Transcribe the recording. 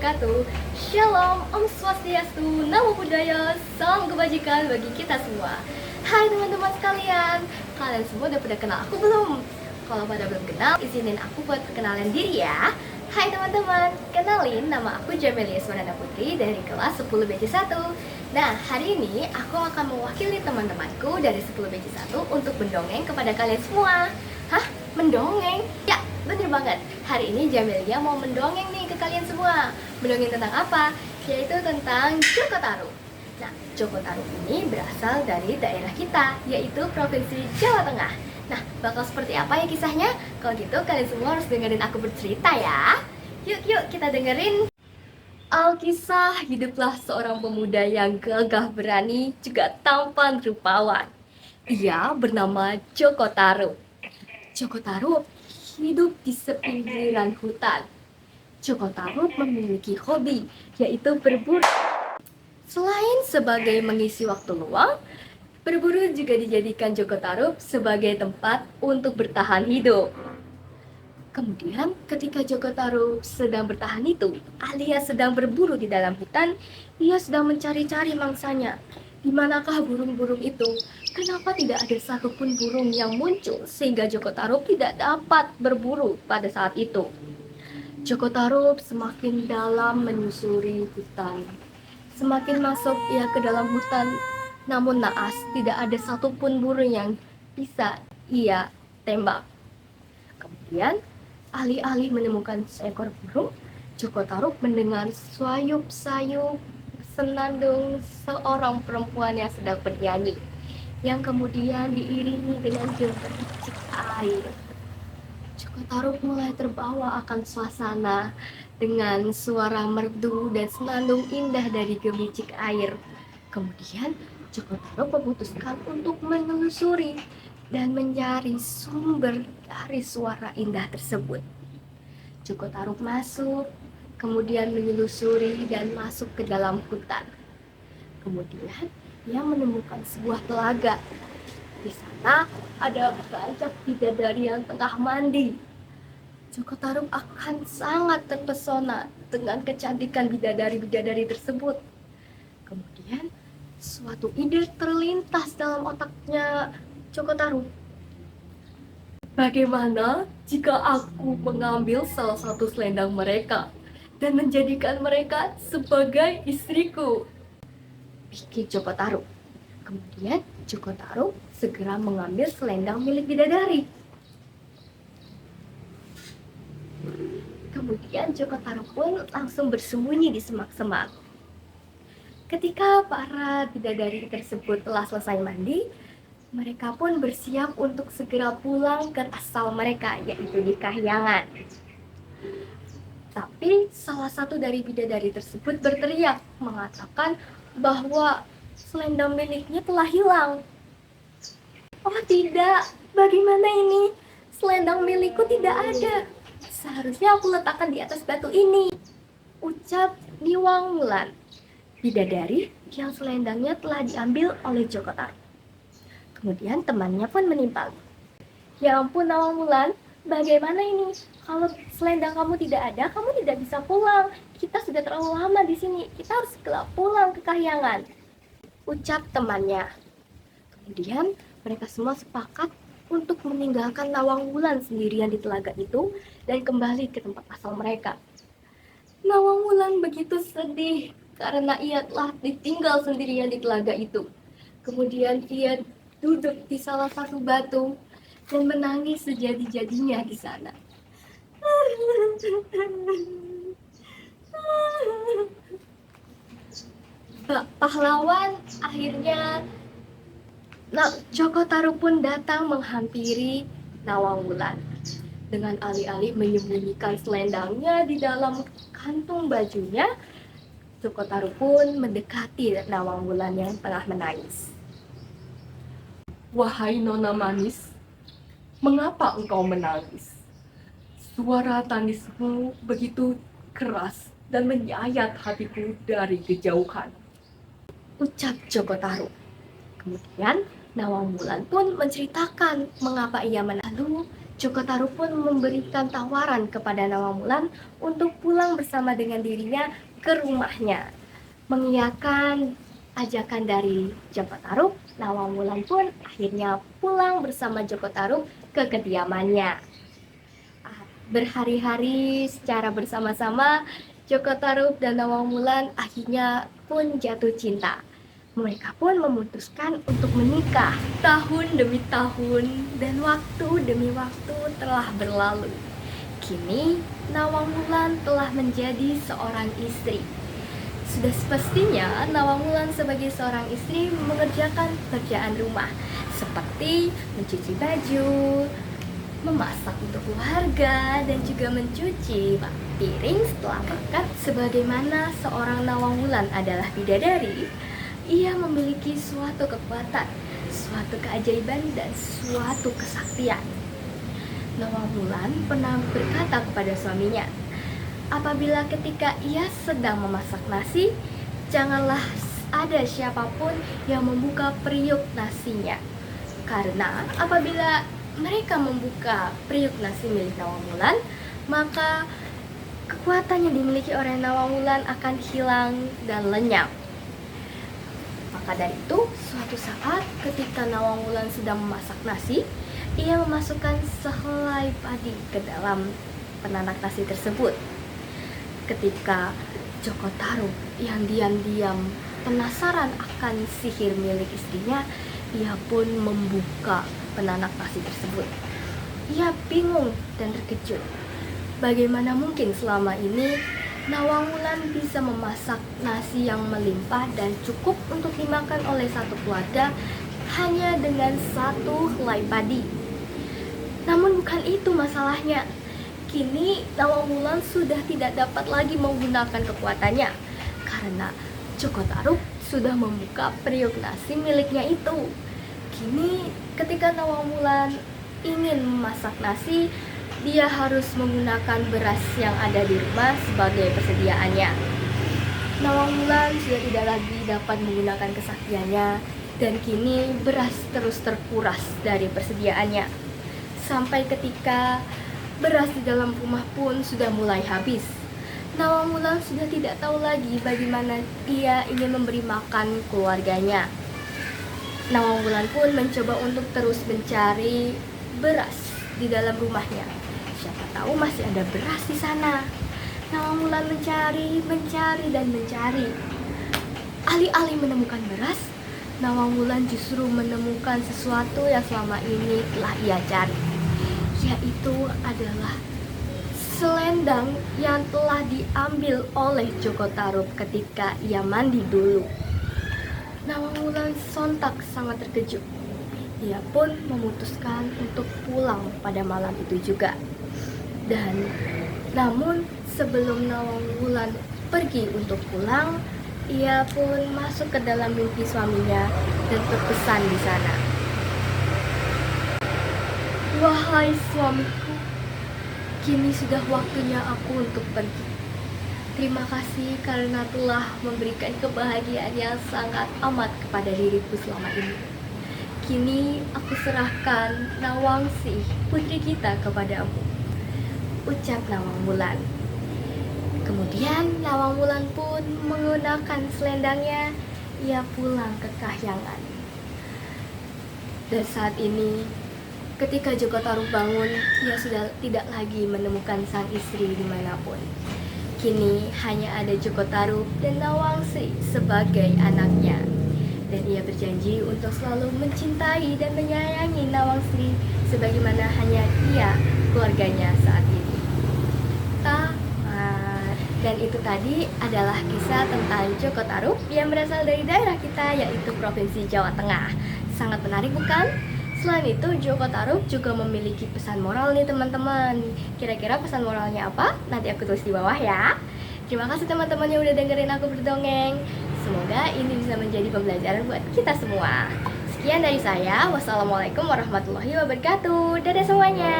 wabarakatuh. Shalom, Om Swastiastu, Namo Buddhaya, salam kebajikan bagi kita semua. Hai teman-teman sekalian, kalian semua udah pada kenal aku belum? Kalau pada belum kenal, izinin aku buat perkenalan diri ya. Hai teman-teman, kenalin nama aku Jamelia Swananda Putri dari kelas 10 BC1. Nah, hari ini aku akan mewakili teman-temanku dari 10 BC1 untuk mendongeng kepada kalian semua. Hah? Mendongeng? Ya, bener banget. Hari ini Jamelia mau mendongeng nih ke kalian semua. Mendongeng tentang apa? Yaitu tentang Joko Tarub. Nah, Joko Tarub ini berasal dari daerah kita, yaitu Provinsi Jawa Tengah. Nah, bakal seperti apa ya kisahnya? Kalau gitu kalian semua harus dengerin aku bercerita ya. Yuk kita dengerin. Alkisah hiduplah seorang pemuda yang gagah berani juga tampan rupawan. Ia bernama Joko Tarub. Joko Tarub hidup di sepinggiran hutan. Joko Tarub memiliki hobi, yaitu berburu. Selain sebagai mengisi waktu luang, berburu juga dijadikan Joko Tarub sebagai tempat untuk bertahan hidup. Kemudian ketika Joko Tarub sedang bertahan itu, alias sedang berburu di dalam hutan, ia sedang mencari-cari mangsanya. Di manakah burung-burung itu? Kenapa tidak ada satupun burung yang muncul sehingga Joko Tarub tidak dapat berburu pada saat itu? Joko Tarub semakin dalam menyusuri hutan. Semakin masuk ia ke dalam hutan, namun naas tidak ada satupun burung yang bisa ia tembak. Kemudian, alih-alih menemukan seekor burung, Joko Tarub mendengar sayup-sayup senandung seorang perempuan yang sedang bernyanyi, yang kemudian diiringi dengan gemericik air. Joko Tarub mulai terbawa akan suasana dengan suara merdu dan senandung indah dari gemericik air. Kemudian Joko Tarub memutuskan untuk menelusuri dan mencari sumber dari suara indah tersebut. Joko Tarub masuk, kemudian menelusuri dan masuk ke dalam hutan. Kemudian ia menemukan sebuah telaga. Di sana ada banyak bidadari yang tengah mandi. Joko Tarub akan sangat terpesona dengan kecantikan bidadari-bidadari tersebut. Kemudian suatu ide terlintas dalam otaknya Joko Tarub. Bagaimana jika aku mengambil salah satu selendang mereka dan menjadikan mereka sebagai istriku? Pikir Joko Tarub. Kemudian Joko Tarub segera mengambil selendang milik bidadari. Kemudian Joko Tarub pun langsung bersembunyi di semak-semak. Ketika para bidadari tersebut telah selesai mandi, mereka pun bersiap untuk segera pulang ke asal mereka, yaitu di Kahyangan. Tapi salah satu dari bidadari tersebut berteriak mengatakan bahwa selendang miliknya telah hilang. Oh tidak, bagaimana ini? Selendang milikku tidak ada. Seharusnya aku letakkan di atas batu ini, ucap Niwang Wulan, bidadari yang selendangnya telah diambil oleh Joko Tarub. Kemudian temannya pun menimpali. Ya ampun Nawang Wulan, bagaimana ini? Kalau selendang kamu tidak ada, kamu tidak bisa pulang. Kita sudah terlalu lama di sini. Kita harus segera pulang ke Kahyangan, ucap temannya. Kemudian mereka semua sepakat untuk meninggalkan Nawang Wulan sendirian di telaga itu dan kembali ke tempat asal mereka. Nawang Wulan begitu sedih karena ia telah ditinggal sendirian di telaga itu. Kemudian ia duduk di salah satu batu dan menangis sejadi-jadinya di sana. Pahlawan akhirnya Joko Tarub pun datang menghampiri Nawang Wulan. Dengan alih-alih menyembunyikan selendangnya di dalam kantung bajunya, Joko Tarub pun mendekati Nawang Wulan yang tengah menangis. Wahai nona manis, mengapa engkau menangis? Suara tangismu begitu keras dan menyayat hatiku dari kejauhan, ucap Joko Tarub. Kemudian Nawang Wulan pun menceritakan mengapa ia menangis. Joko Tarub pun memberikan tawaran kepada Nawamulan untuk pulang bersama dengan dirinya ke rumahnya. Mengiyakan ajakan dari Joko Tarub, Nawamulan pun akhirnya pulang bersama Joko Tarub ke kediamannya. Berhari-hari secara bersama-sama, Joko Tarub dan Nawamulan akhirnya pun jatuh cinta. Mereka pun memutuskan untuk menikah. Tahun demi tahun dan waktu demi waktu telah berlalu. Kini Nawamulan telah menjadi seorang istri. Sudah semestinya Nawamulan sebagai seorang istri mengerjakan pekerjaan rumah seperti mencuci baju, memasak untuk keluarga, dan juga mencuci piring setelah makan. Sebagaimana seorang Nawamulan adalah bidadari, ia memiliki suatu kekuatan, suatu keajaiban, dan suatu kesaktian. Nawamulan pernah berkata kepada suaminya, apabila ketika ia sedang memasak nasi, janganlah ada siapapun yang membuka periuk nasinya. Karena apabila mereka membuka periuk nasi milik Nawamulan, maka kekuatan yang dimiliki oleh Nawamulan akan hilang dan lenyap. Maka dari itu, suatu saat ketika Nawamulan sedang memasak nasi, ia memasukkan sehelai padi ke dalam penanak nasi tersebut. Ketika Joko Tarub yang diam-diam penasaran akan sihir milik istrinya, ia pun membuka penanak nasi tersebut. Ia bingung dan terkejut. Bagaimana mungkin selama ini Nawamulan bisa memasak nasi yang melimpah dan cukup untuk dimakan oleh satu keluarga hanya dengan satu helai padi. Namun bukan itu masalahnya. Kini Nawamulan sudah tidak dapat lagi menggunakan kekuatannya karena Joko Tarub sudah membuka periuk nasi miliknya itu. Kini ketika Nawamulan ingin memasak nasi, dia harus menggunakan beras yang ada di rumah sebagai persediaannya. Nawamulan sudah tidak lagi dapat menggunakan kesaktiannya, dan kini beras terus terkuras dari persediaannya. Sampai ketika beras di dalam rumah pun sudah mulai habis. Nawamulan sudah tidak tahu lagi bagaimana ia ingin memberi makan keluarganya. Nawamulan pun mencoba untuk terus mencari beras di dalam rumahnya. Siapa tahu masih ada beras di sana. Nawamulan mencari, dan mencari. Alih-alih menemukan beras, Nawamulan justru menemukan sesuatu yang selama ini telah ia cari, yaitu adalah selendang yang telah diambil oleh Joko Tarub ketika ia mandi dulu. Nawamulan sontak sangat terkejut. Ia pun memutuskan untuk pulang pada malam itu juga. Dan namun sebelum Nawamulan pergi untuk pulang, ia pun masuk ke dalam mimpi suaminya dan berpesan di sana. Wahai suamiku, kini sudah waktunya aku untuk pergi. Terima kasih karena telah memberikan kebahagiaan yang sangat amat kepada diriku selama ini. Kini aku serahkan Nawangsi, putri kita, kepadamu, ucap Nawamulan. Kemudian Nawamulan pun menggunakan selendangnya, ia pulang ke kahyangan. Dan saat ini, ketika Joko Tarub bangun, ia sudah tidak lagi menemukan sang istri dimanapun. Kini hanya ada Joko Tarub dan Nawangsi sebagai anaknya. Dan ia berjanji untuk selalu mencintai dan menyayangi Nawangsi sebagaimana hanya ia keluarganya saat ini. Tamat. Dan itu tadi adalah kisah tentang Joko Tarub yang berasal dari daerah kita, yaitu Provinsi Jawa Tengah. Sangat menarik bukan? Selain itu, Joko Tarub juga memiliki pesan moral nih teman-teman. Kira-kira pesan moralnya apa? Nanti aku tulis di bawah ya. Terima kasih teman-teman yang udah dengerin aku berdongeng. Semoga ini bisa menjadi pembelajaran buat kita semua. Sekian dari saya. Wassalamualaikum warahmatullahi wabarakatuh. Dadah semuanya.